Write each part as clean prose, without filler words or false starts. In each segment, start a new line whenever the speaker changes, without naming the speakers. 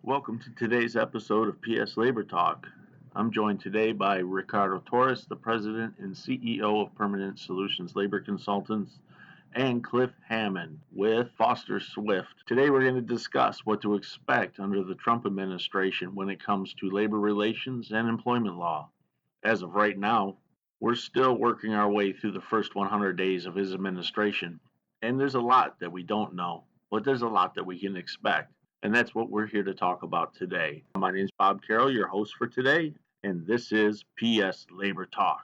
Welcome to today's episode of PSLaborTalk. Talk. I'm joined today by Ricardo Torres, the President and CEO of Permanent Solutions Labor Consultants, and Cliff Hammond with Foster Swift. Today we're going to discuss what to expect under the Trump administration when it comes to labor relations and employment law. As of right now, we're still working our way through the first 100 days of his administration, and there's a lot that we don't know, but there's a lot that we can expect. And that's what we're here to talk about today. My name is Bob Carroll, your host for today, and this is PS Labor Talk.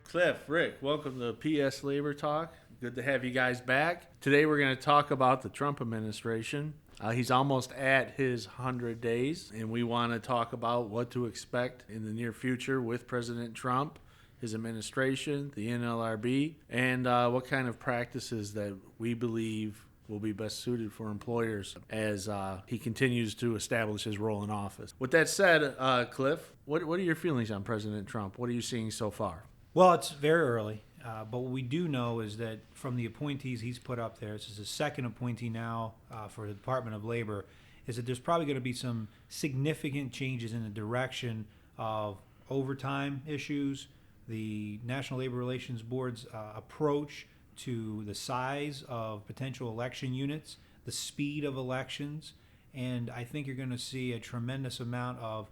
Cliff, Rick, welcome to PS Labor Talk. Good to have you guys back. Today we're going to talk about the Trump administration. He's almost at his 100 days, and we want to talk about what to expect in the near future with President Trump, his administration, the NLRB, and what kind of practices that we believe will be best suited for employers as he continues to establish his role in office. With that said, Cliff, what are your feelings on President Trump? What are you seeing so far?
Well, it's very early, but what we do know is that from the appointees he's put up there, this is the second appointee now for the Department of Labor, is that there's probably going to be some significant changes in the direction of overtime issues, the National Labor Relations Board's approach to the size of potential election units, the speed of elections, and I think you're going to see a tremendous amount of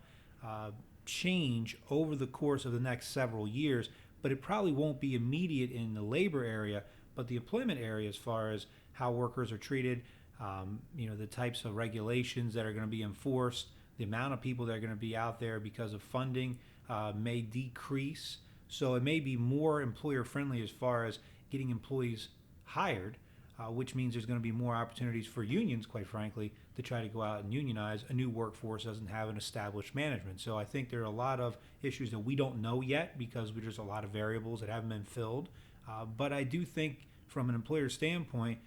change over the course of the next several years. But it probably won't be immediate in the labor area, but the employment area as far as how workers are treated, the types of regulations that are going to be enforced, the amount of people that are going to be out there because of funding may decrease. So it may be more employer friendly as far as getting employees hired, which means there's going to be more opportunities for unions, quite frankly, to try to go out and unionize. A new workforce doesn't have an established management. So I think there are a lot of issues that we don't know yet because there's a lot of variables that haven't been filled. But I do think from an employer standpoint,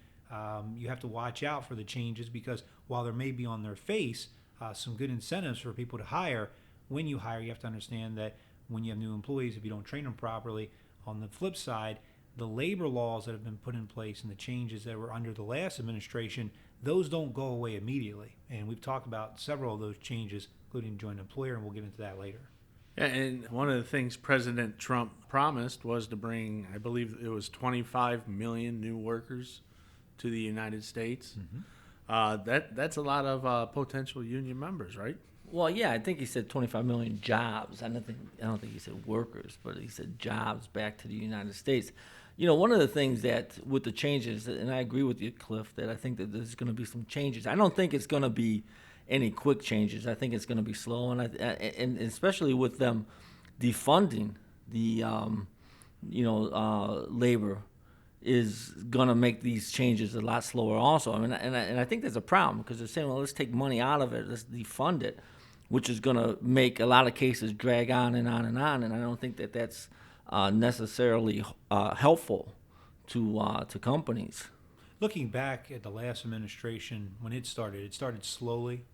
you have to watch out for the changes because while there may be on their face some good incentives for people to hire, when you hire, you have to understand that when you have new employees, if you don't train them properly, on the flip side, the labor laws that have been put in place and the changes that were under the last administration, those don't go away immediately. And we've talked about several of those changes, including joint employer, and we'll get into that later.
And one of the things President Trump promised was to bring, I believe it was 25 million new workers to the United States. Mm-hmm. That's a lot of potential union members, right?
Well, yeah, I think he said 25 million jobs. I don't think he said workers, but he said jobs back to the United States. You know, one of the things that with the changes, and I agree with you, Cliff, that I think that there's going to be some changes. I don't think it's going to be any quick changes. I think it's going to be slow, and especially with them defunding the labor is going to make these changes a lot slower also. I mean, and I think there's a problem because they're saying, well, let's take money out of it, let's defund it, which is going to make a lot of cases drag on and on and on. And I don't think that that's necessarily helpful to companies.
Looking back at the last administration, when it started slowly.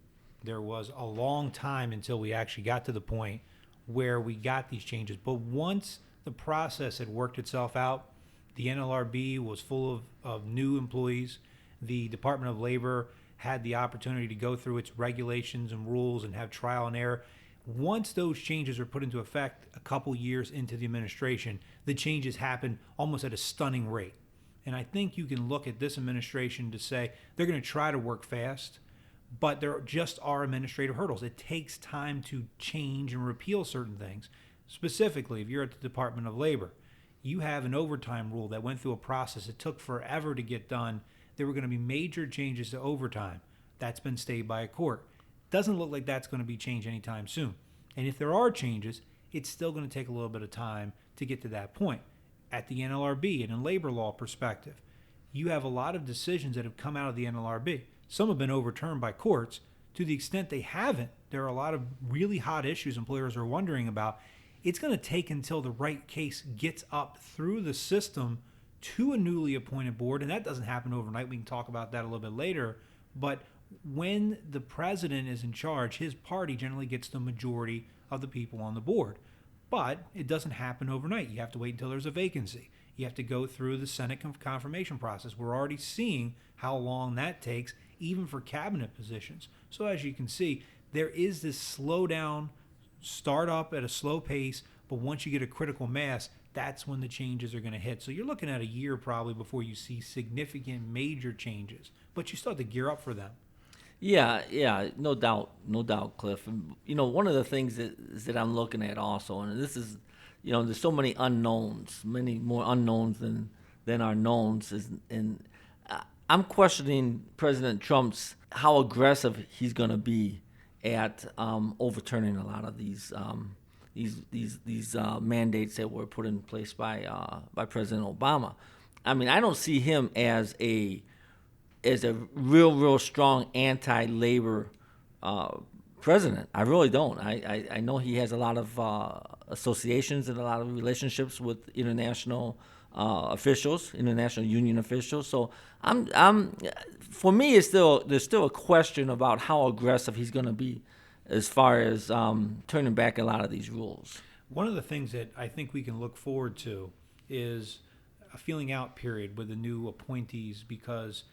There was a long time until we actually got to the point where we got these changes. But once the process had worked itself out, the NLRB was full of new employees. The Department of Labor had the opportunity to go through its regulations and rules and have trial and error. Once those changes were put into effect a couple years into the administration, the changes happened almost at a stunning rate. And I think you can look at this administration to say they're going to try to work fast, but there just are administrative hurdles. It takes time to change and repeal certain things. Specifically, if you're at the Department of Labor, you have an overtime rule that went through a process. It took forever to get done. There were going to be major changes to overtime. That's been stayed by a court. Doesn't look like that's going to be changed anytime soon. And if there are changes, it's still going to take a little bit of time to get to that point. At the NLRB and in labor law perspective, you have a lot of decisions that have come out of the NLRB. Some have been overturned by courts. To the extent they haven't, there are a lot of really hot issues employers are wondering about. It's going to take until the right case gets up through the system to a newly appointed board, and that doesn't happen overnight. We can talk about that a little bit later. But when the president is in charge, his party generally gets the majority of the people on the board. But it doesn't happen overnight. You have to wait until there's a vacancy. You have to go through the Senate confirmation process. We're already seeing how long that takes, even for cabinet positions. So as you can see, there is this slow down, start up at a slow pace, but once you get a critical mass, that's when the changes are going to hit. So you're looking at a year probably before you see significant major changes, but you still have to gear up for them.
Yeah, no doubt, Cliff. And, one of the things that I'm looking at also, and this is, there's so many unknowns, many more unknowns than are knowns, and I'm questioning President Trump's how aggressive he's going to be at overturning a lot of these mandates that were put in place by President Obama. I mean, I don't see him as a real strong anti-labor president. I really don't. I know he has a lot of associations and a lot of relationships with international officials, international union officials. So for me, there's still a question about how aggressive he's going to be as far as turning back a lot of these rules.
One of the things that I think we can look forward to is a feeling out period with the new appointees, because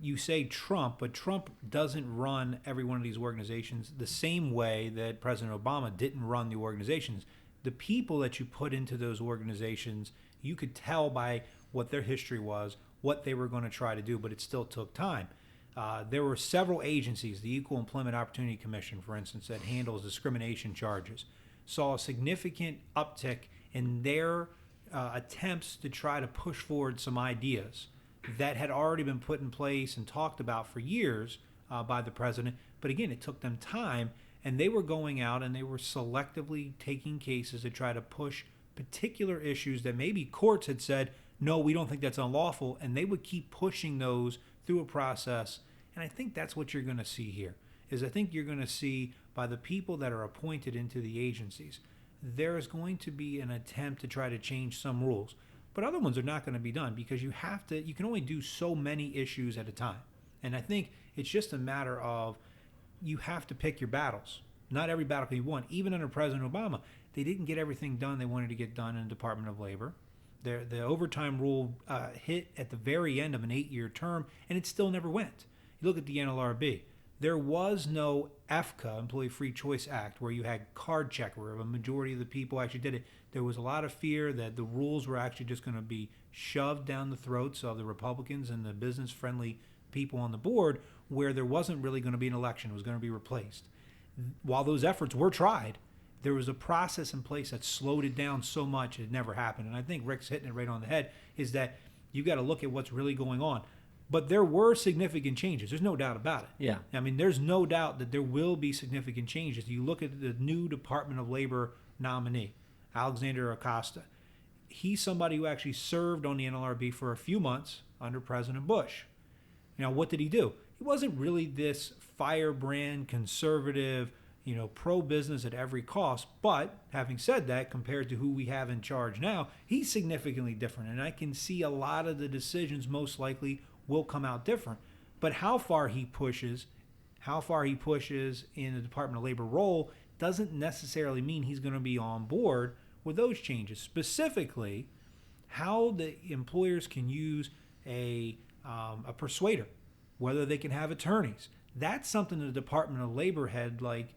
you say Trump, but Trump doesn't run every one of these organizations the same way that President Obama didn't run the organizations. The people that you put into those organizations, you could tell by what their history was, what they were going to try to do, but it still took time. There were several agencies, the Equal Employment Opportunity Commission, for instance, that handles discrimination charges, saw a significant uptick in their attempts to try to push forward some ideas that had already been put in place and talked about for years by the president. But again, it took them time, and they were going out and they were selectively taking cases to try to push particular issues that maybe courts had said, no, we don't think that's unlawful, and they would keep pushing those through a process. And I think that's what you're going to see here, is I think you're going to see by the people that are appointed into the agencies, there's going to be an attempt to try to change some rules. But other ones are not going to be done, because you can only do so many issues at a time. And I think it's just a matter of you have to pick your battles. Not every battle can be won. Even under President Obama, they didn't get everything done they wanted to get done in the Department of Labor. The overtime rule hit at the very end of an 8-year term, and it still never went. You look at the NLRB. There was no EFCA, Employee Free Choice Act, where you had card check, where a majority of the people actually did it. There was a lot of fear that the rules were actually just going to be shoved down the throats of the Republicans and the business-friendly people on the board, where there wasn't really going to be an election. It was going to be replaced. While those efforts were tried, there was a process in place that slowed it down so much it never happened. And I think Rick's hitting it right on the head, is that you've got to look at what's really going on. But there were significant changes. There's no doubt about it.
Yeah.
I mean, there's no doubt that there will be significant changes. You look at the new Department of Labor nominee, Alexander Acosta. He's somebody who actually served on the NLRB for a few months under President Bush. Now, what did he do? He wasn't really this firebrand, conservative, pro-business at every cost. But having said that, compared to who we have in charge now, he's significantly different. And I can see a lot of the decisions most likely will come out different. But how far he pushes in the Department of Labor role doesn't necessarily mean he's going to be on board with those changes. Specifically, how the employers can use a persuader, whether they can have attorneys. That's something the Department of Labor head like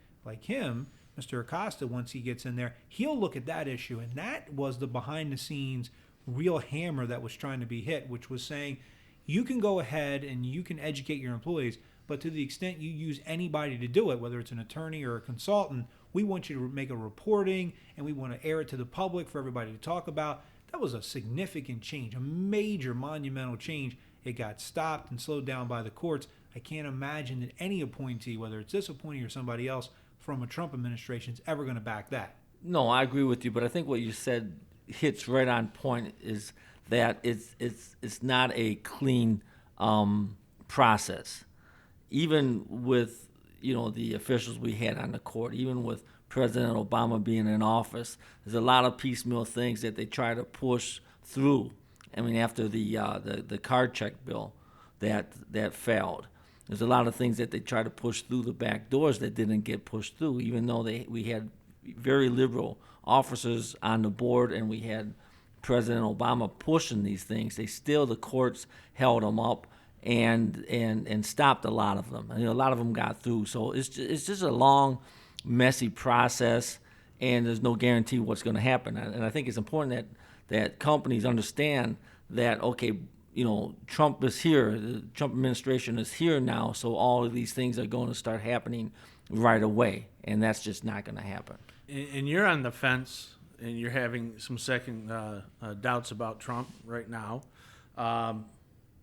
him, Mr. Acosta, once he gets in there, he'll look at that issue. And that was the behind-the-scenes real hammer that was trying to be hit, which was saying, you can go ahead and you can educate your employees, but to the extent you use anybody to do it, whether it's an attorney or a consultant, we want you to make a reporting and we want to air it to the public for everybody to talk about. That was a significant change, a major monumental change. It got stopped and slowed down by the courts. I can't imagine that any appointee, whether it's this appointee or somebody else from a Trump administration, is ever going to back that.
No, I agree with you, but I think what you said hits right on point, is that it's not a clean process. Even with the officials we had on the court, even with President Obama being in office, there's a lot of piecemeal things that they try to push through. I mean, after the card check bill that failed, There's a lot of things that they try to push through the back doors that didn't get pushed through, even though we had very liberal officers on the board and we had President Obama pushing these things. The courts held them up and stopped a lot of them. A lot of them got through. So it's just a long, messy process, and there's no guarantee what's going to happen. And I think it's important that companies understand that, okay, Trump is here, the Trump administration is here now, so all of these things are going to start happening right away, and that's just not going to happen.
And you're on the fence, and you're having some second doubts about Trump right now.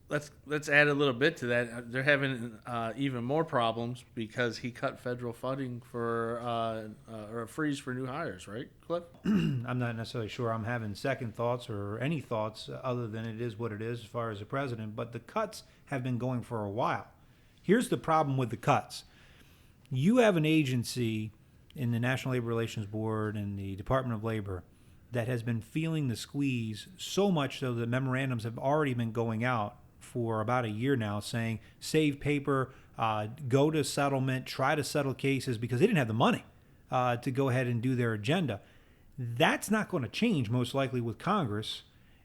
Let's add a little bit to that. They're having even more problems because he cut federal funding for or a freeze for new hires, right, Cliff?
I'm not necessarily sure I'm having second thoughts or any thoughts other than it is what it is as far as the president, but the cuts have been going for a while. Here's the problem with the cuts. You have an agency in the National Labor Relations Board and the Department of Labor that has been feeling the squeeze so much so the memorandums have already been going out for about a year now saying save paper, go to settlement, try to settle cases, because they didn't have the money to go ahead and do their agenda. That's not going to change most likely with Congress,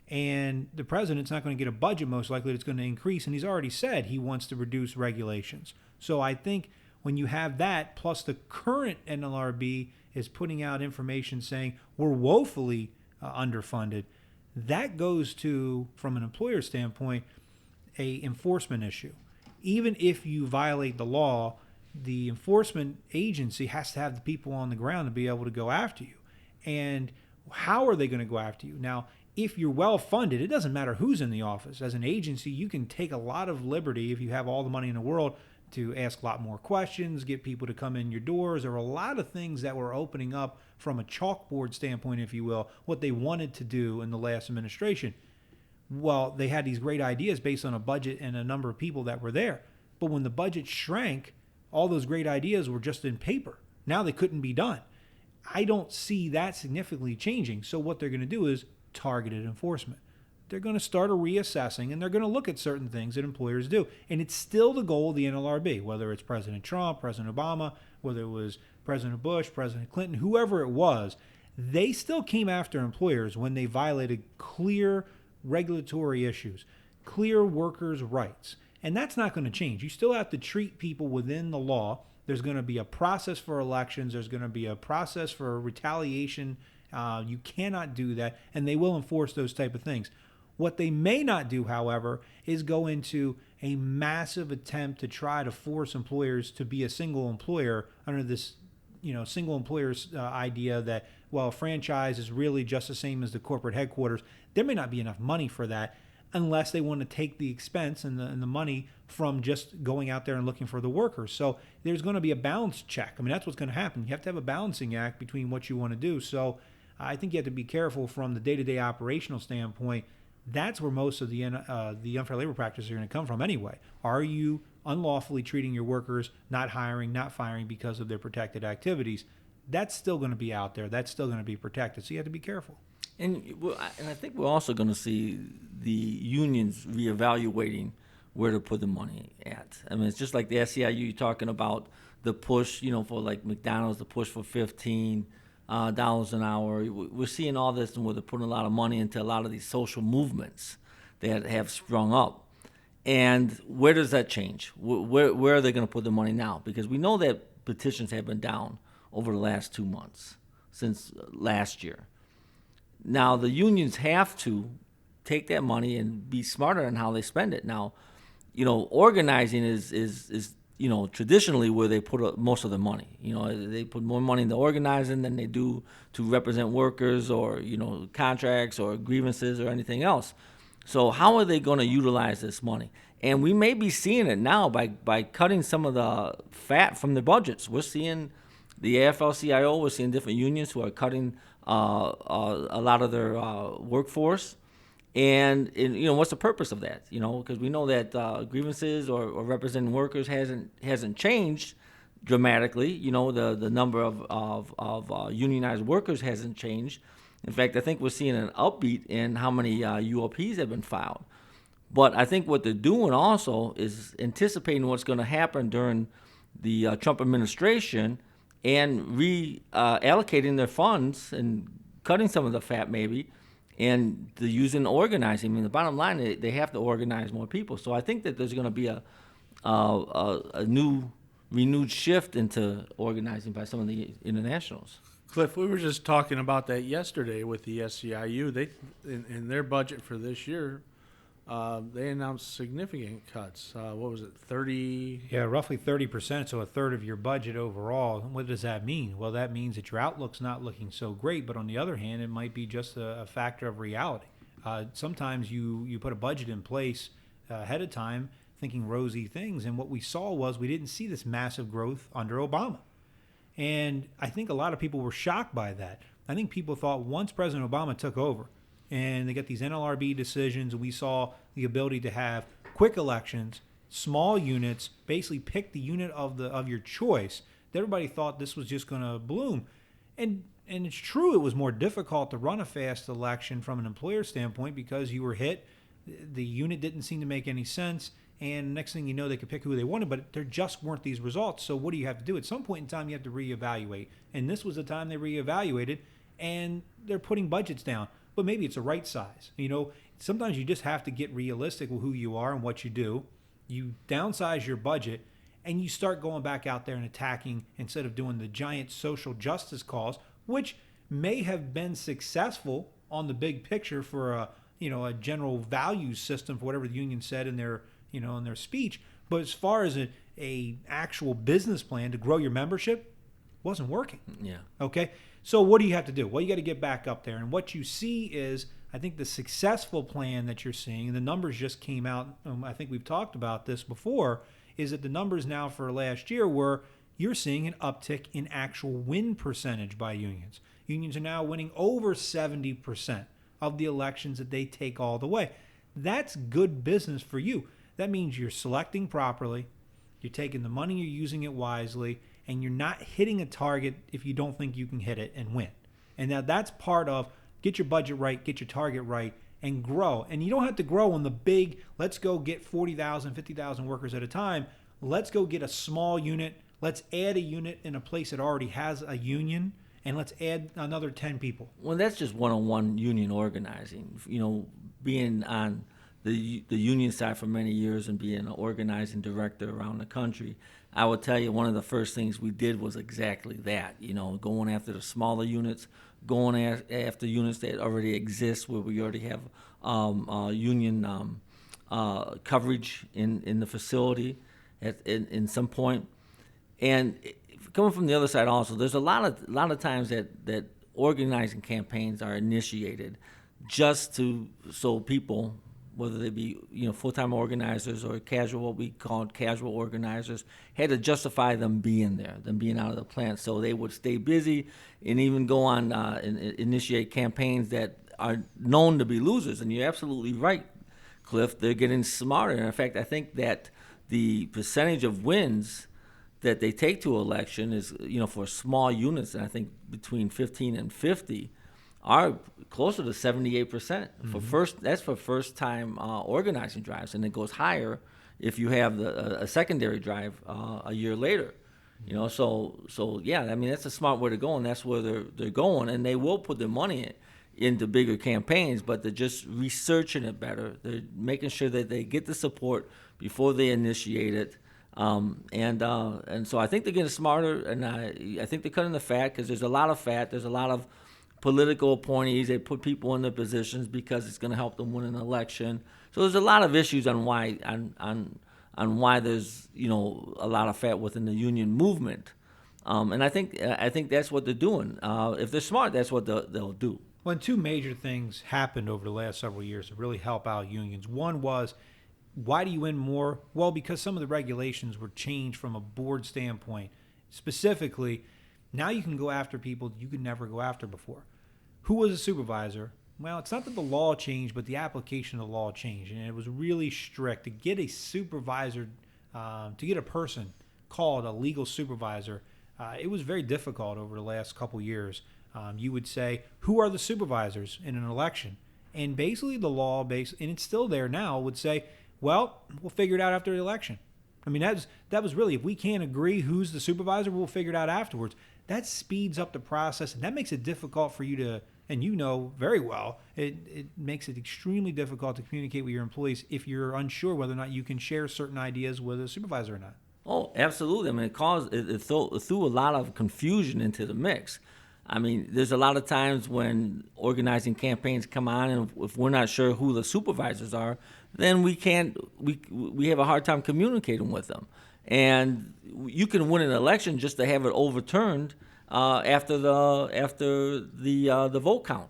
and the president's not going to get a budget most likely that's going to increase, and he's already said he wants to reduce regulations. So I think when you have that, plus the current NLRB is putting out information saying we're woefully underfunded, that goes to, from an employer standpoint, a enforcement issue. Even if you violate the law, the enforcement agency has to have the people on the ground to be able to go after you. And how are they going to go after you? Now, if you're well funded, it doesn't matter who's in the office. As an agency, you can take a lot of liberty if you have all the money in the world to ask a lot more questions, get people to come in your doors. There were a lot of things that were opening up from a chalkboard standpoint, if you will, what they wanted to do in the last administration. Well, they had these great ideas based on a budget and a number of people that were there. But when the budget shrank, all those great ideas were just in paper. Now they couldn't be done. I don't see that significantly changing. So what they're going to do is targeted enforcement. They're going to start a reassessing, and they're going to look at certain things that employers do. And it's still the goal of the NLRB, whether it's President Trump, President Obama, whether it was President Bush, President Clinton, whoever it was, they still came after employers when they violated clear regulatory issues, clear workers' rights. And that's not going to change. You still have to treat people within the law. There's going to be a process for elections. There's going to be a process for retaliation. You cannot do that, and they will enforce those type of things. What they may not do, however, is go into a massive attempt to try to force employers to be a single employer under this, single employer's idea that, well, a franchise is really just the same as the corporate headquarters. There may not be enough money for that unless they want to take the expense and the money from just going out there and looking for the workers. So there's going to be a balance check. I mean, that's what's going to happen. You have to have a balancing act between what you want to do. So I think you have to be careful from the day-to-day operational standpoint. That's where most of the unfair labor practices are going to come from anyway. Are you unlawfully treating your workers, not hiring, not firing because of their protected activities? That's still going to be out there. That's still going to be protected. So you have to be careful.
And I think we're also going to see the unions reevaluating where to put the money at. I mean, it's just like the SEIU talking about the push, for like McDonald's, the push for $15 an hour. We're seeing all this and where they're putting a lot of money into a lot of these social movements that have sprung up. And where does that change? Where are they going to put the money now? Because we know that petitions have been down over the last 2 months, since last year. Now, the unions have to take that money and be smarter on how they spend it. Now, organizing is traditionally where they put most of the money. They put more money into organizing than they do to represent workers or, contracts or grievances or anything else. So how are they going to utilize this money? And we may be seeing it now by cutting some of the fat from the budgets. We're seeing the AFL-CIO, we're seeing different unions who are cutting a lot of their workforce. And what's the purpose of that? Because we know that grievances or representing workers hasn't changed dramatically. The number of unionized workers hasn't changed. In fact, I think we're seeing an upbeat in how many UOPs have been filed. But I think what they're doing also is anticipating what's going to happen during the Trump administration and reallocating their funds and cutting some of the fat maybe and using organizing. I mean, the bottom line, they have to organize more people. So I think that there's going to be a new renewed shift into organizing by some of the internationals.
Cliff, we were just talking about that yesterday with the SEIU. They, in their budget for this year, they announced significant cuts. What was it, 30?
Yeah, roughly 30%, so a third of your budget overall. What does that mean? Well, that means that your outlook's not looking so great, but on the other hand, it might be just a factor of reality. Sometimes you put a budget in place ahead of time thinking rosy things, and what we saw was we didn't see this massive growth under Obama. And I think a lot of people were shocked by that. I think people thought once President Obama took over and they got these NLRB decisions, and we saw the ability to have quick elections, small units, basically pick the unit of your choice, that everybody thought this was just going to bloom. And it's true, it was more difficult to run a fast election from an employer standpoint because you were hit. The unit didn't seem to make any sense. And next thing you know, they could pick who they wanted, but there just weren't these results. So what do you have to do? At some point in time, you have to reevaluate. And this was the time they reevaluated, and they're putting budgets down. But maybe it's the right size. Sometimes you just have to get realistic with who you are and what you do. You downsize your budget, and you start going back out there and attacking instead of doing the giant social justice cause, which may have been successful on the big picture for a general values system for whatever the union said in their speech. But as far as a actual business plan to grow your membership, wasn't working.
Yeah.
Okay. So what do you have to do? Well, you got to get back up there. And what you see is, I think the successful plan that you're seeing, and the numbers just came out, I think we've talked about this before, is that the numbers now for last year were you're seeing an uptick in actual win percentage by unions. Unions are now winning over 70% of the elections that they take all the way. That's good business for you. That means you're selecting properly, you're taking the money, you're using it wisely, and you're not hitting a target if you don't think you can hit it and win. And now that's part of get your budget right, get your target right, and grow. And you don't have to grow on the big, let's go get 40,000, 50,000 workers at a time. Let's go get a small unit. Let's add a unit in a place that already has a union, and let's add another 10 people.
Well, that's just one-on-one union organizing. Being on the union side for many years and being an organizing director around the country, I would tell you one of the first things we did was exactly that. Going after the smaller units, going after units that already exist where we already have union coverage in the facility in some point. And coming from the other side also, there's a lot of times that organizing campaigns are initiated just so people, whether they be full-time organizers or what we call casual organizers, had to justify them being there, them being out of the plant. So they would stay busy and even go on and initiate campaigns that are known to be losers. And you're absolutely right, Cliff. They're getting smarter. And in fact, I think that the percentage of wins that they take to election is, for small units, and I think between 15 and 50, are closer to 78%. Mm-hmm. That's for first-time organizing drives, and it goes higher if you have a secondary drive a year later. So yeah, I mean that's a smart way to go, and that's where they're going, and they will put their money into bigger campaigns, but they're just researching it better. They're making sure that they get the support before they initiate it. And so I think they're getting smarter, and I think they're cutting the fat because there's a lot of fat. There's a lot of political appointees. They put people in their positions because it's going to help them win an election. So there's a lot of issues on why there's a lot of fat within the union movement. And I think that's what they're doing. If they're smart, that's what they'll do.
Well, two major things happened over the last several years to really help out unions. One was, why do you win more? Well, because some of the regulations were changed from a board standpoint. Specifically, now you can go after people you could never go after before. Who was a supervisor? Well, it's not that the law changed, but the application of the law changed, and it was really strict. To get a supervisor, to get a person called a legal supervisor, it was very difficult over the last couple years. You would say, who are the supervisors in an election? And basically the law, and it's still there now, would say, well, we'll figure it out after the election. I mean, that was really, if we can't agree who's the supervisor, we'll figure it out afterwards. That speeds up the process, and that makes it difficult for you to, and you know very well, it makes it extremely difficult to communicate with your employees if you're unsure whether or not you can share certain ideas with a supervisor or not.
Oh, absolutely. I mean, it threw a lot of confusion into the mix. I mean, there's a lot of times when organizing campaigns come on, and if we're not sure who the supervisors are, then we have a hard time communicating with them. And you can win an election just to have it overturned after the vote count.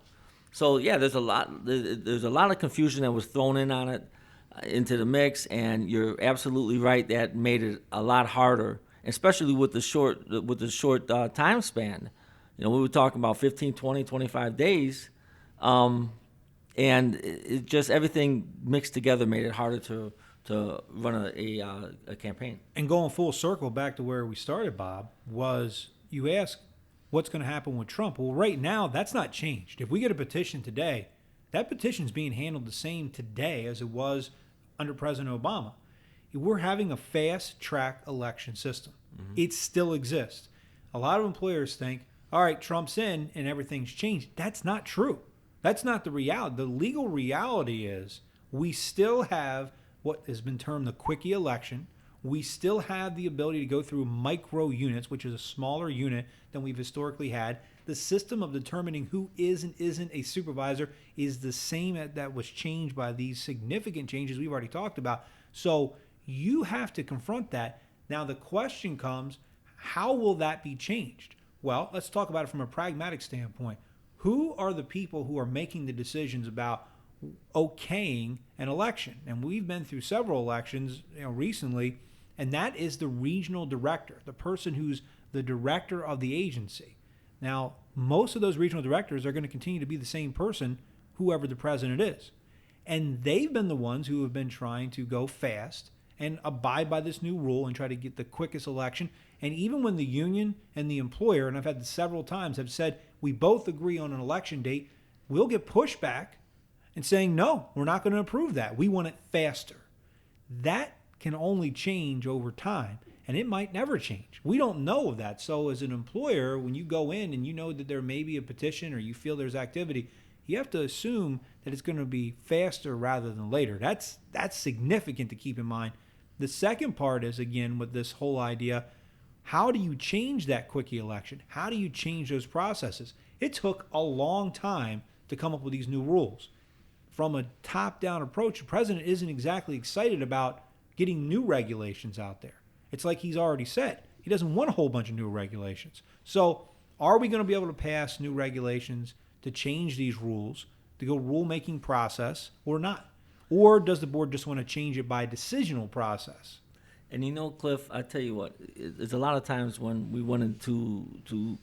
So yeah, there's a lot of confusion that was thrown into the mix, and you're absolutely right. That made it a lot harder, especially with the short time span. You know, we were talking about 15, 20, 25 days, and it just everything mixed together made it harder to run a campaign.
And going full circle back to where we started, Bob, was you ask what's going to happen with Trump. Well, right now, that's not changed. If we get a petition today, that petition's being handled the same today as it was under President Obama. We're having a fast-track election system. Mm-hmm. It still exists. A lot of employers think, all right, Trump's in and everything's changed. That's not true. That's not the reality. The legal reality is we still have what has been termed the quickie election. We still have the ability to go through micro units, which is a smaller unit than we've historically had. The system of determining who is and isn't a supervisor is the same that was changed by these significant changes we've already talked about. So you have to confront that. Now the question comes, how will that be changed? Well, let's talk about it from a pragmatic standpoint. Who are the people who are making the decisions about okaying an election? And we've been through several elections, recently, and that is the regional director, the person who's the director of the agency. Now, most of those regional directors are going to continue to be the same person, whoever the president is. And they've been the ones who have been trying to go fast and abide by this new rule and try to get the quickest election. And even when the union and the employer, and I've had this several times, have said, we both agree on an election date, we'll get pushback and saying, no, we're not going to approve that. We want it faster. That can only change over time, and it might never change. We don't know of that. So as an employer, when you go in and you know that there may be a petition or you feel there's activity, you have to assume that it's going to be faster rather than later. That's significant to keep in mind. The second part is, again, with this whole idea, how do you change that quickie election? How do you change those processes? It took a long time to come up with these new rules. From a top-down approach, the president isn't exactly excited about getting new regulations out there. It's like he's already said. He doesn't want a whole bunch of new regulations. So are we going to be able to pass new regulations to change these rules, to go rulemaking process, or not? Or does the board just want to change it by decisional process?
And Cliff, I tell you what, there's a lot of times when we wanted to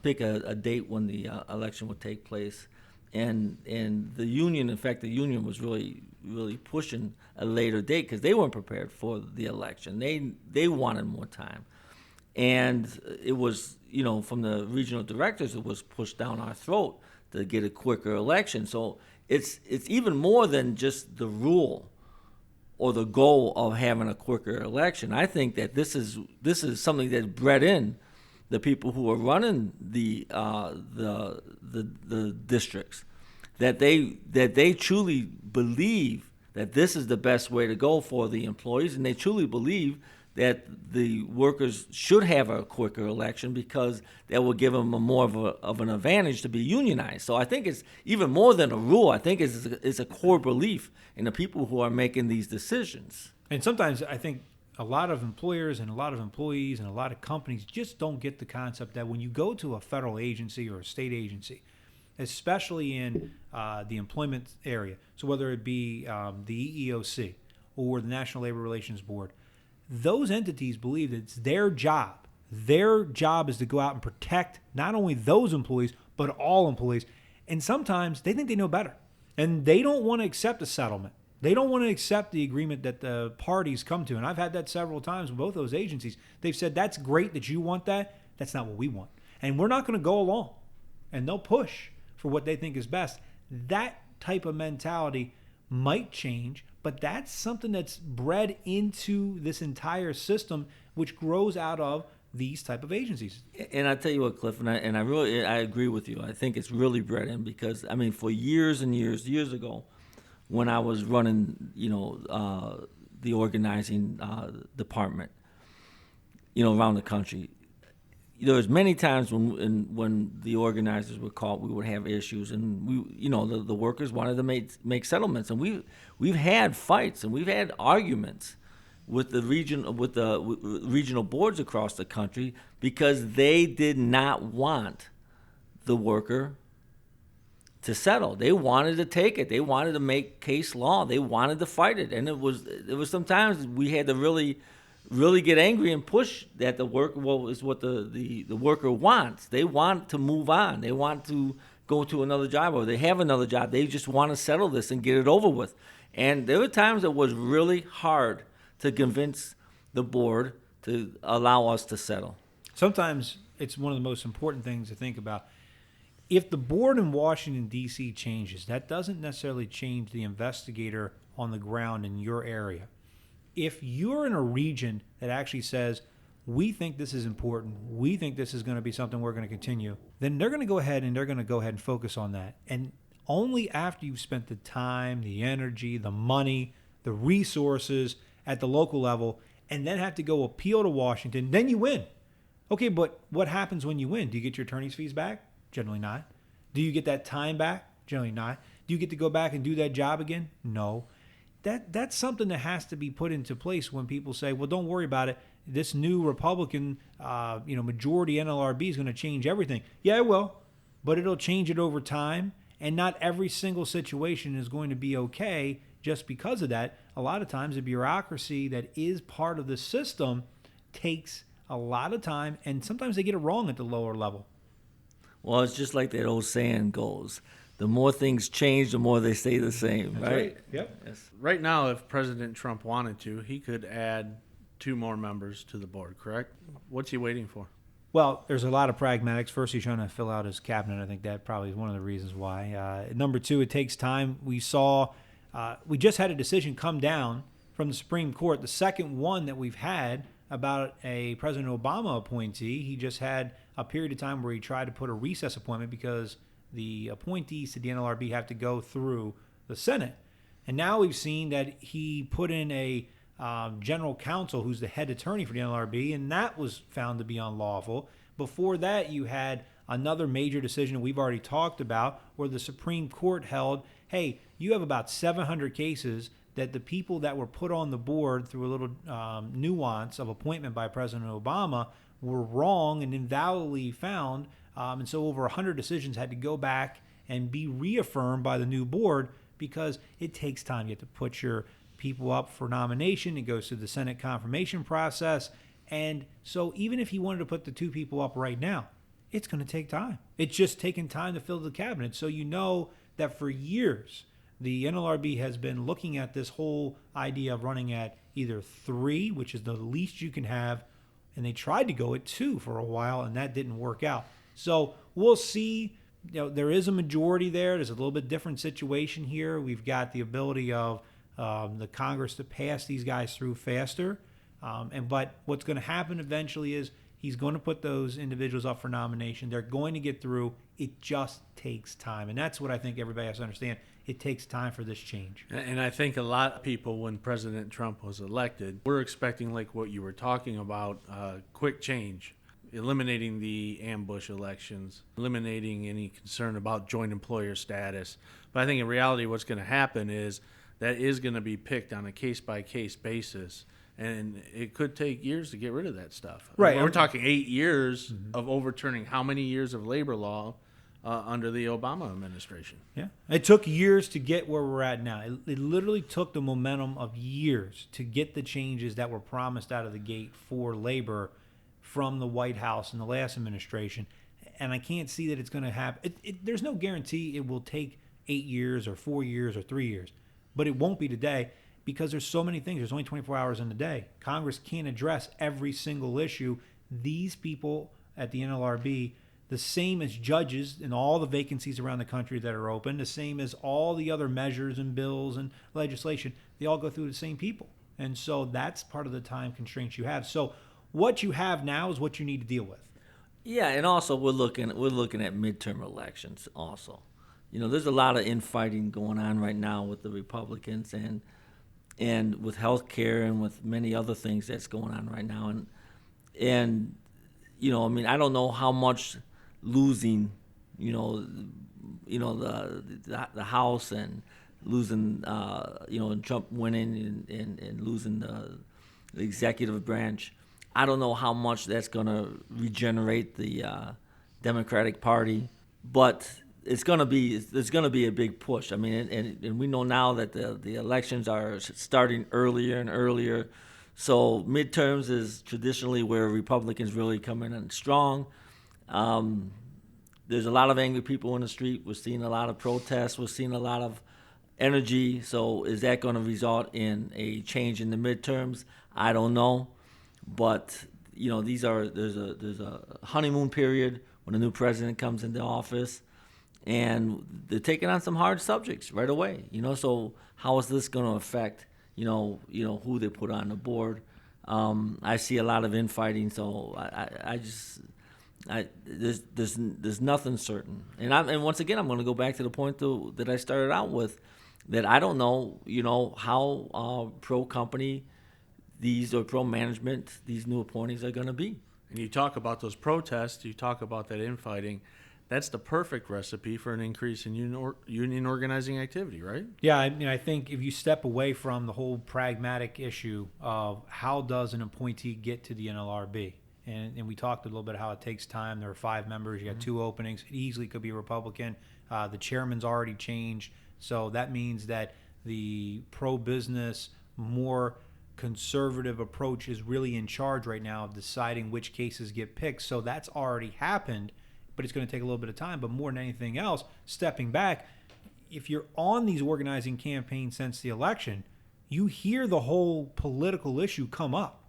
pick a date when the election would take place, and the union, in fact, the union was really pushing a later date because they weren't prepared for the election. They wanted more time, and it was from the regional directors, it was pushed down our throat to get a quicker election. So it's even more than just the rule or the goal of having a quicker election. I think that this is something that bred in the people who are running the districts, that they truly believe that this is the best way to go for the employees, and they truly believe that the workers should have a quicker election because that will give them more of an advantage to be unionized. So I think it's even more than a rule. I think it's a core belief in the people who are making these decisions.
And sometimes I think a lot of employers and a lot of employees and a lot of companies just don't get the concept that when you go to a federal agency or a state agency, especially in the employment area, so whether it be the EEOC or the National Labor Relations Board, those entities believe that it's their job. Their job is to go out and protect not only those employees, but all employees. And sometimes they think they know better. And they don't want to accept a settlement. They don't want to accept the agreement that the parties come to. And I've had that several times with both those agencies. They've said, that's great that you want that. That's not what we want. And we're not going to go along. And they'll push for what they think is best. That type of mentality might change, but that's something that's bred into this entire system, which grows out of these type of agencies.
And I tell you what, Cliff, I agree with you. I think it's really bred in because I mean, for years and years ago, when I was running, the organizing department, around the country, there was many times when the organizers were caught, we would have issues, and the workers wanted to make settlements, and we've had fights and we've had arguments with the regional boards across the country because they did not want the worker to settle. They wanted to take it. They wanted to make case law. They wanted to fight it, and it was sometimes we had to really get angry and push that the worker is what the worker wants. They want to move on. They want to go to another job, or they have another job. They just want to settle this and get it over with. And there were times it was really hard to convince the board to allow us to settle.
Sometimes it's one of the most important things to think about. If the board in Washington, D.C. changes, that doesn't necessarily change the investigator on the ground in your area. If you're in a region that actually says, we think this is important, we think this is going to be something we're going to continue, then they're going to go ahead and focus on that. And only after you've spent the time, the energy, the money, the resources at the local level, and then have to go appeal to Washington, then you win. Okay, but what happens when you win? Do you get your attorney's fees back? Generally not. Do you get that time back? Generally not. Do you get to go back and do that job again? No. That's something that has to be put into place when people say, well, don't worry about it. This new Republican majority NLRB is going to change everything. Yeah, it will, but it'll change it over time, and not every single situation is going to be okay just because of that. A lot of times the bureaucracy that is part of the system takes a lot of time, and sometimes they get it wrong at the lower level.
Well, it's just like that old saying goes. The more things change, the more they stay the same, right?
Yep.
Yes.
Right now, if President Trump wanted to, he could add 2 more members to the board, correct? What's he waiting for?
Well, there's a lot of pragmatics. First, he's trying to fill out his cabinet. I think that probably is one of the reasons why. Number 2, it takes time. We just had a decision come down from the Supreme Court, the second one that we've had about a President Obama appointee. He just had a period of time where he tried to put a recess appointment because the appointees to the NLRB have to go through the Senate. And now we've seen that he put in a general counsel who's the head attorney for the NLRB, and that was found to be unlawful. Before that, you had another major decision we've already talked about where the Supreme Court held, hey, you have about 700 cases that the people that were put on the board through a little nuance of appointment by President Obama were wrong and invalidly found. And so over 100 decisions had to go back and be reaffirmed by the new board because it takes time. You have to put your people up for nomination. It goes through the Senate confirmation process. And so even if he wanted to put the 2 people up right now, it's going to take time. It's just taking time to fill the cabinet. So you know that for years, the NLRB has been looking at this whole idea of running at either 3, which is the least you can have, and they tried to go at 2 for a while, and that didn't work out. So we'll see. There is a majority there. There's a little bit different situation here. We've got the ability of the Congress to pass these guys through faster. But what's going to happen eventually is he's going to put those individuals up for nomination. They're going to get through. It just takes time. And that's what I think everybody has to understand. It takes time for this change.
And I think a lot of people, when President Trump was elected, were expecting, like what you were talking about, quick change. Eliminating the ambush elections, eliminating any concern about joint employer status. But I think in reality what's going to happen is that is going to be picked on a case-by-case basis, and it could take years to get rid of that stuff.
Right.
We're talking 8 years of overturning how many years of labor law under the Obama administration.
Yeah. It took years to get where we're at now. It literally took the momentum of years to get the changes that were promised out of the gate for labor from the White House and the last administration, and I can't see that it's going to happen. There's no guarantee it will take 8 years or 4 years or 3 years, but it won't be today because there's so many things. There's only 24 hours in the day. Congress can't address every single issue. These people at the NLRB, the same as judges and all the vacancies around the country that are open, the same as all the other measures and bills and legislation. They all go through the same people. And so that's part of the time constraints you have. So what you have now is what you need to deal with.
Yeah, and also we're looking at midterm elections also. There's a lot of infighting going on right now with the Republicans and with health care and with many other things that's going on right now. And I don't know how much losing, the House and losing, and Trump winning and losing the executive branch. I don't know how much that's going to regenerate the Democratic Party, but there's going to be a big push. I mean, and we know now that the elections are starting earlier and earlier. So midterms is traditionally where Republicans really come in and strong. There's a lot of angry people in the street. We're seeing a lot of protests. We're seeing a lot of energy. So is that going to result in a change in the midterms? I don't know. But there's a honeymoon period when a new president comes into office, and they're taking on some hard subjects right away. So how is this going to affect who they put on the board? I see a lot of infighting, so there's nothing certain. And once again, I'm going to go back to the point that I started out with, that I don't know how pro company or pro management these new appointees are going to be.
And you talk about those protests, you talk about that infighting. That's the perfect recipe for an increase in union organizing activity, right?
Yeah, I think if you step away from the whole pragmatic issue of how does an appointee get to the NLRB, and we talked a little bit how it takes time. There are 5 members. You got 2 openings. It easily could be a Republican. The chairman's already changed. So that means that the pro-business, more conservative approach is really in charge right now of deciding which cases get picked. So that's already happened, but it's going to take a little bit of time. But more than anything else, stepping back, if you're on these organizing campaigns since the election, you hear the whole political issue come up.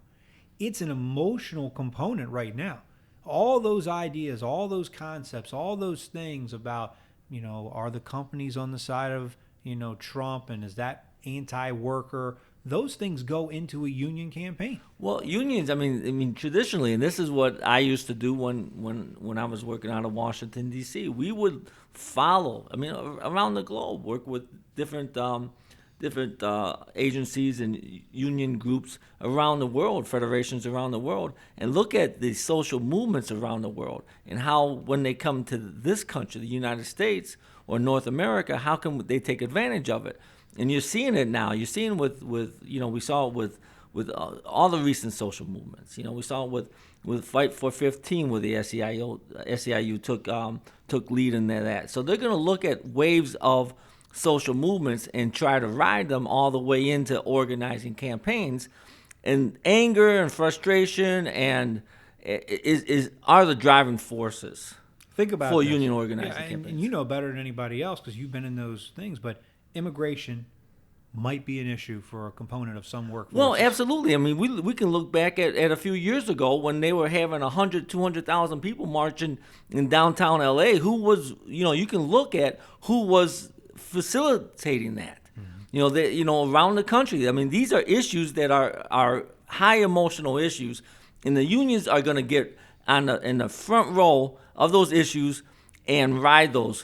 It's an emotional component right now. All those ideas, all those concepts, all those things about, are the companies on the side of, Trump, and is that anti-worker? Those things go into a union campaign.
Well, unions, I mean, traditionally, and this is what I used to do when I was working out of Washington, D.C., we would follow, around the globe, work with different agencies and union groups around the world, federations around the world, and look at the social movements around the world and how, when they come to this country, the United States or North America, how can they take advantage of it? And you're seeing it now. You're seeing with we saw it with all the recent social movements. We saw it with Fight for 15, where the SEIU took lead in that. So they're going to look at waves of social movements and try to ride them all the way into organizing campaigns. And anger and frustration and are the driving forces.
Think about
for
this.
Union organizing campaigns.
And you know better than anybody else because you've been in those things, but immigration might be an issue for a component of some workforce.
Well, absolutely. I mean, we can look back at a few years ago when they were having 100, 200,000 people marching in downtown L.A. Who was, you can look at who was facilitating that. Around the country. I mean, these are issues that are high emotional issues, and the unions are going to get in the front row of those issues and ride those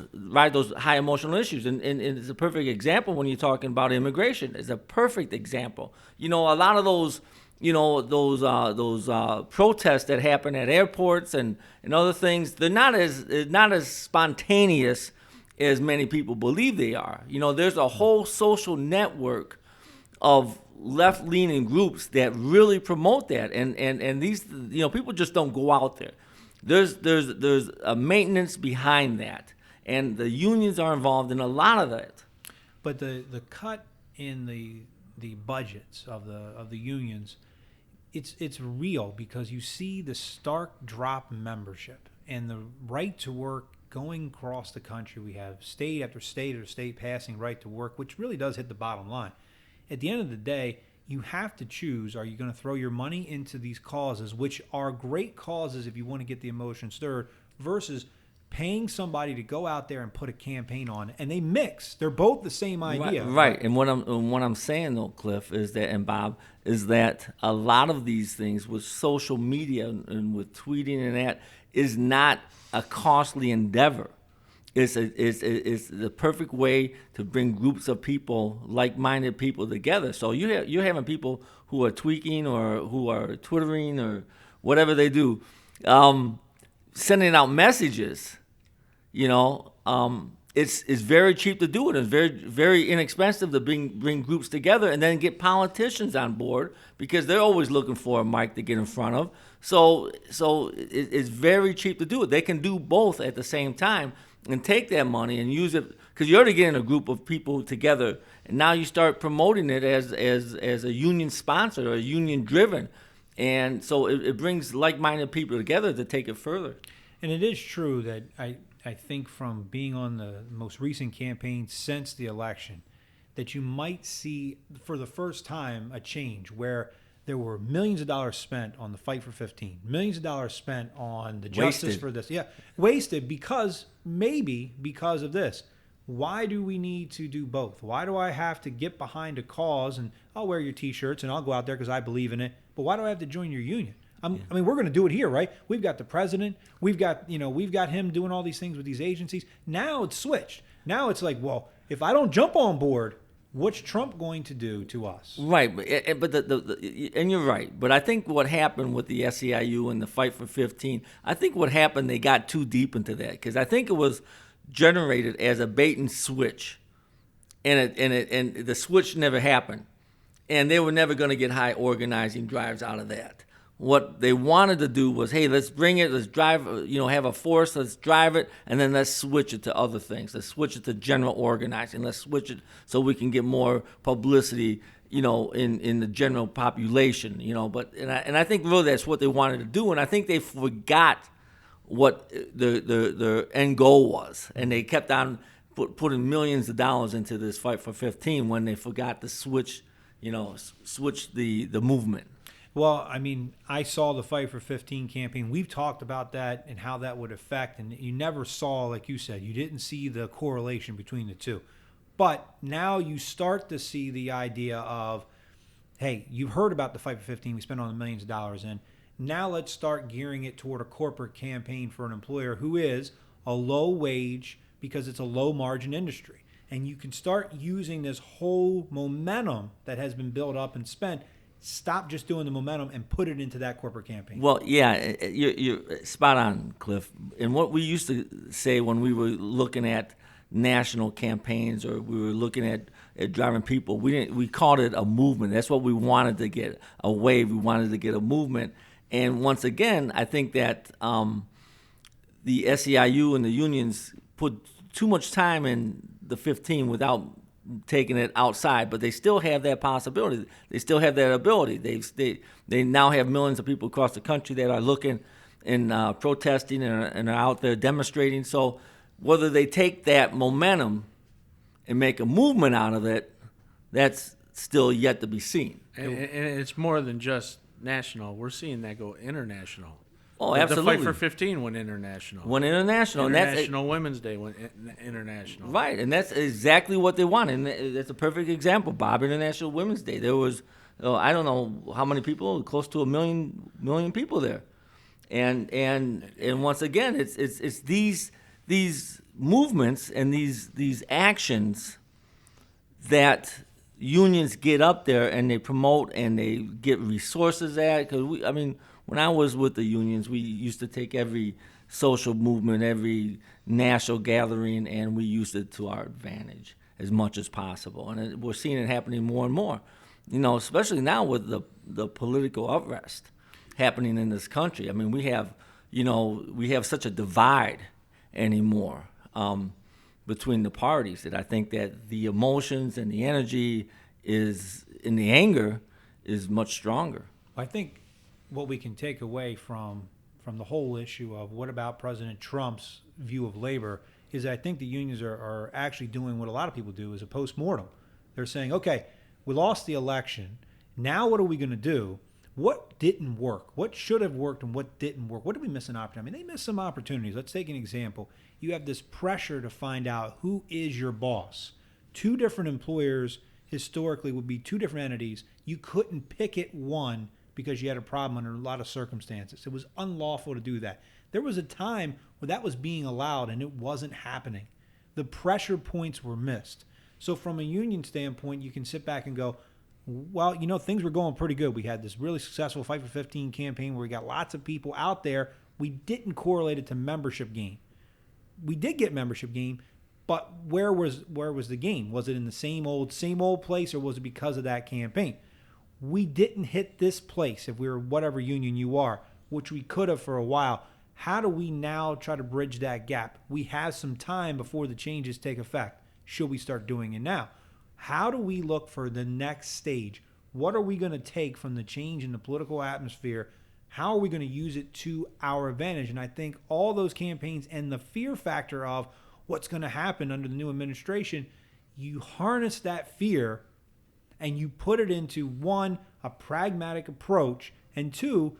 high emotional issues. And it's a perfect example when you're talking about immigration. It's a perfect example. A lot of those protests that happen at airports and other things, they're not as spontaneous as many people believe they are. There's a whole social network of left-leaning groups that really promote that, and these people just don't go out there. There's a maintenance behind that, and the unions are involved in a lot of that.
But the cut in the budgets of the unions, it's real because you see the stark drop in membership and the right to work going across the country. We have state after state after state passing right to work, which really does hit the bottom line. At the end of the day, you have to choose, are you going to throw your money into these causes, which are great causes if you want to get the emotion stirred, versus paying somebody to go out there and put a campaign on, and they mix. They're both the same idea.
Right. And what I'm saying though, Cliff, is that, and Bob, is that a lot of these things with social media and with tweeting and that is not a costly endeavor. It's the perfect way to bring groups of people, like-minded people, together. So you're having people who are tweaking or who are twittering or whatever they do, sending out messages. It's very cheap to do it. It's very, very inexpensive to bring groups together and then get politicians on board because they're always looking for a mic to get in front of. So it's very cheap to do it. They can do both at the same time and take that money and use it because you're already getting a group of people together, and now you start promoting it as a union sponsor or union driven, and so it brings like-minded people together to take it further.
And it is true that I think from being on the most recent campaign since the election, that you might see for the first time a change where there were millions of dollars spent on the fight for 15, millions of dollars spent on the justice for this. Yeah, wasted because of this. Why do we need to do both? Why do I have to get behind a cause and I'll wear your T-shirts and I'll go out there because I believe in it, but why do I have to join your union? I mean, we're going to do it here, right? We've got the president. We've got him doing all these things with these agencies. Now it's switched. Now it's like, well, if I don't jump on board, what's Trump going to do to us?
Right, but and you're right. But I think what happened with the SEIU and the fight for 15, I think what happened, they got too deep into that because I think it was generated as a bait and switch, and the switch never happened, and they were never going to get high organizing drives out of that. What they wanted to do was, hey, let's bring it, let's drive, have a force, let's drive it, and then let's switch it to other things. Let's switch it to general organizing. Let's switch it so we can get more publicity, in the general population, But I think really that's what they wanted to do, and I think they forgot what the end goal was, and they kept on putting millions of dollars into this fight for 15 when they forgot to switch the movement.
Well, I mean, I saw the Fight for 15 campaign. We've talked about that and how that would affect, and you never saw, like you said, you didn't see the correlation between the two. But now you start to see the idea of, hey, you've heard about the Fight for 15. We spent on millions of dollars in. Now let's start gearing it toward a corporate campaign for an employer who is a low wage because it's a low margin industry. And you can start using this whole momentum that has been built up and spent. Stop just doing the momentum and put it into that corporate campaign.
Well, yeah, you're spot on, Cliff. And what we used to say when we were looking at national campaigns or we were looking at driving people, we called it a movement. That's what we wanted to get, a wave. We wanted to get a movement. And once again, I think that the SEIU and the unions put too much time in the 15 without taking it outside, but they still have that possibility. They still have that ability. They now have millions of people across the country that are looking and protesting and are out there demonstrating. So whether they take that momentum and make a movement out of it, that's still yet to be seen.
And it's more than just national. We're seeing that go international.
Oh, absolutely.
The Fight for 15 went international.
International
Women's Day went international.
Right, and that's exactly what they want. And that's a perfect example, Bob. International Women's Day. There was, I don't know how many people, close to a million people there. And once again, it's these movements and these actions that unions get up there and they promote and they get resources at. Because when I was with the unions, we used to take every social movement, every national gathering, and we used it to our advantage as much as possible. And we're seeing it happening more and more, especially now with the political unrest happening in this country. I mean, we have such a divide anymore between the parties that I think that the emotions and the energy and the anger is much stronger.
I think what we can take away from the whole issue of what about President Trump's view of labor is I think the unions are actually doing what a lot of people do is a postmortem. They're saying, okay, we lost the election. Now what are we going to do? what didn't work? What should have worked and what didn't work? What did we miss an opportunity? I mean, they missed some opportunities. Let's take an example. You have this pressure to find out who is your boss. Two different employers historically would be two different entities. You couldn't pick it one because you had a problem under a lot of circumstances. It was unlawful to do that. There was a time where that was being allowed and it wasn't happening. The pressure points were missed. So from a union standpoint, you can sit back and go, well, things were going pretty good. We had this really successful Fight for 15 campaign where we got lots of people out there. We didn't correlate it to membership gain. We did get membership gain, but where was the gain? Was it in the same old place, or was it because of that campaign? We didn't hit this place if we were whatever union you are, which we could have for a while. How do we now try to bridge that gap? We have some time before the changes take effect. Should we start doing it now? How do we look for the next stage? What are we going to take from the change in the political atmosphere? How are we going to use it to our advantage? And I think all those campaigns and the fear factor of what's going to happen under the new administration, you harness that fear and you put it into, one, a pragmatic approach, and two,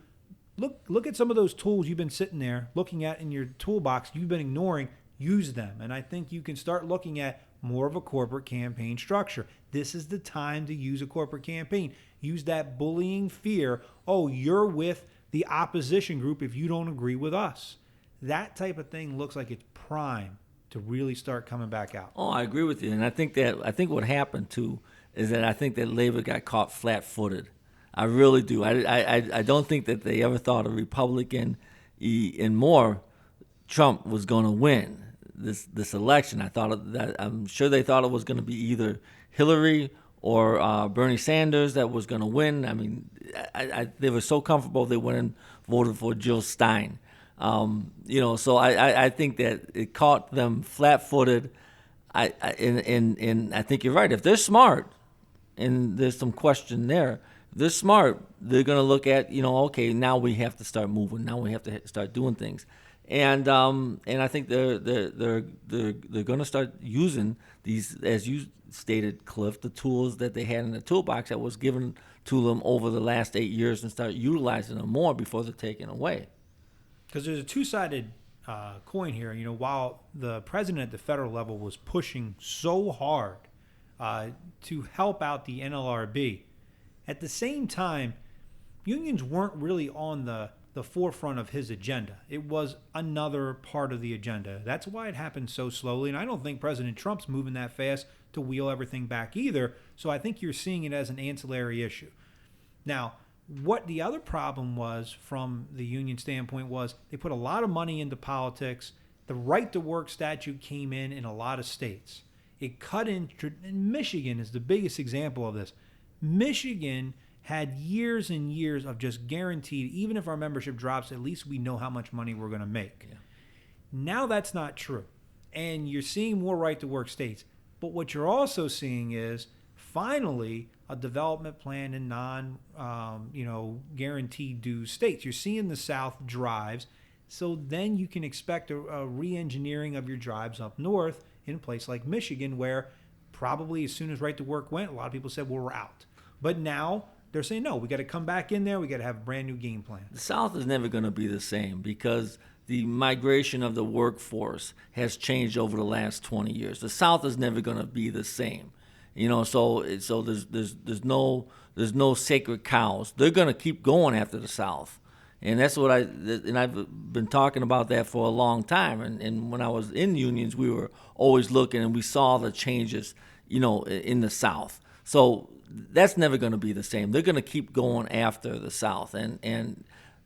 look at some of those tools you've been sitting there looking at in your toolbox you've been ignoring. Use them. And I think you can start looking at more of a corporate campaign structure. This is the time to use a corporate campaign. Use that bullying fear. Oh, you're with the opposition group if you don't agree with us. That type of thing looks like it's prime to really start coming back out.
Oh, I agree with you. And I think what happened too is that I think that Labor got caught flat-footed. I really do. I don't think that they ever thought a Republican and more Trump was going to win this election. I'm sure they thought it was going to be either Hillary or Bernie Sanders that was going to win. I mean, they were so comfortable they went and voted for Jill Stein. So I think that it caught them flat-footed. And I think you're right. If they're smart, and there's some question there, if they're smart, they're going to look at, okay, now we have to start moving. Now we have to start doing things. And I think they're going to start using these, as you stated, Cliff, the tools that they had in the toolbox that was given to them over the last 8 years, and start utilizing them more before they're taken away.
Because there's a two-sided coin here. While the president at the federal level was pushing so hard to help out the NLRB, at the same time, unions weren't really on the forefront of his agenda. It was another part of the agenda. That's why it happened so slowly, and I don't think President Trump's moving that fast to wheel everything back either, so I think you're seeing it as an ancillary issue. Now, what the other problem was from the union standpoint was they put a lot of money into politics. The right-to-work statute came in a lot of states. It cut in, and Michigan is the biggest example of this. Michigan had years and years of just guaranteed, even if our membership drops, at least we know how much money we're going to make. Yeah. Now that's not true. And you're seeing more right-to-work states. But what you're also seeing is finally a development plan in guaranteed dues states. You're seeing the South drives. So then you can expect a re-engineering of your drives up north in a place like Michigan, where probably as soon as right-to-work went, a lot of people said, well, we're out. But now they're saying, no, we got to come back in there. We got to have a brand new game plan.
The South is never going to be the same because the migration of the workforce has changed over the last 20 years. The South is never going to be the same. So there's no sacred cows. They're going to keep going after the South. And that's what I've been talking about that for a long time. And when I was in unions, we were always looking and we saw the changes, in the South. So that's never going to be the same. They're going to keep going after the South, and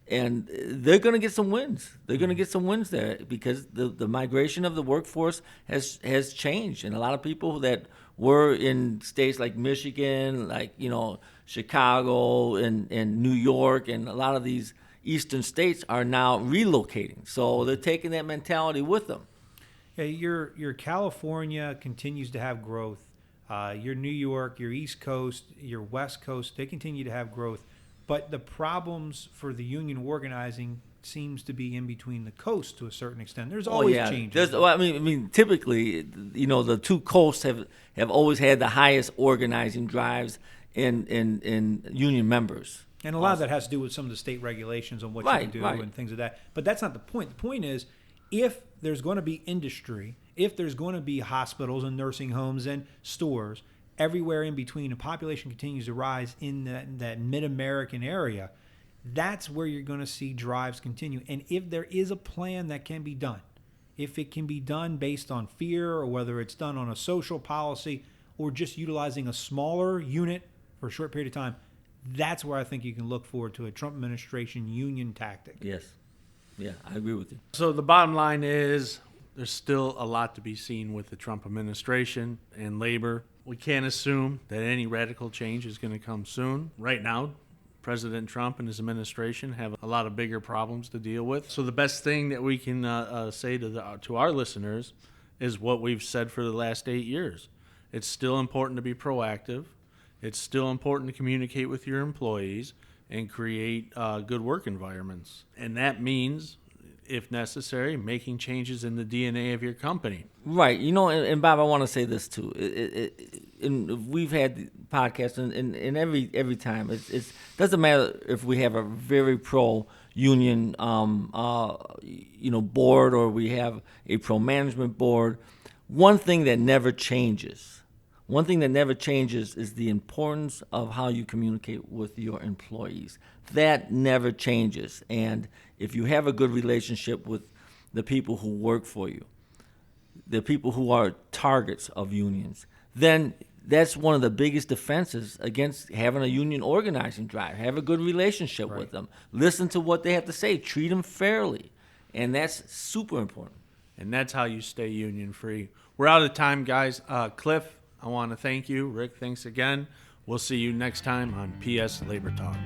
they're going to get some wins. They're going to get some wins there because the migration of the workforce has changed, and a lot of people that were in states like Michigan, like Chicago and New York, and a lot of these eastern states are now relocating. So they're taking that mentality with them.
Yeah, your California continues to have growth. Your New York, your East Coast, your West Coast, they continue to have growth. But the problems for the union organizing seems to be in between the coasts to a certain extent. There's always changes.
Typically, the two coasts have always had the highest organizing drives in union members.
And a lot of that has to do with some of the state regulations on what you can do and things of that. But that's not the point. The point is, if there's going to be industry, if there's going to be hospitals and nursing homes and stores everywhere in between, and population continues to rise in that mid-American area, that's where you're going to see drives continue. And if there is a plan that can be done, if it can be done based on fear, or whether it's done on a social policy, or just utilizing a smaller unit for a short period of time, that's where I think you can look forward to a Trump administration union tactic.
Yes. Yeah, I agree with you.
So the bottom line is there's still a lot to be seen with the Trump administration and labor. We can't assume that any radical change is going to come soon. Right now, President Trump and his administration have a lot of bigger problems to deal with. So the best thing that we can say to our listeners is what we've said for the last 8 years. It's still important to be proactive. It's still important to communicate with your employees and create good work environments. And that means, if necessary, making changes in the DNA of your company.
Right. You know, and Bob, I want to say this too. And we've had the podcasts, and every time it doesn't matter if we have a very pro union board, or we have a pro management board. One thing that never changes is the importance of how you communicate with your employees. That never changes. And if you have a good relationship with the people who work for you, the people who are targets of unions, then that's one of the biggest defenses against having a union organizing drive. Have a good relationship with them. Listen to what they have to say. Treat them fairly. And that's super important.
And that's how you stay union free. We're out of time, guys. Cliff, I want to thank you. Rick, thanks again. We'll see you next time on PS Labor Talk.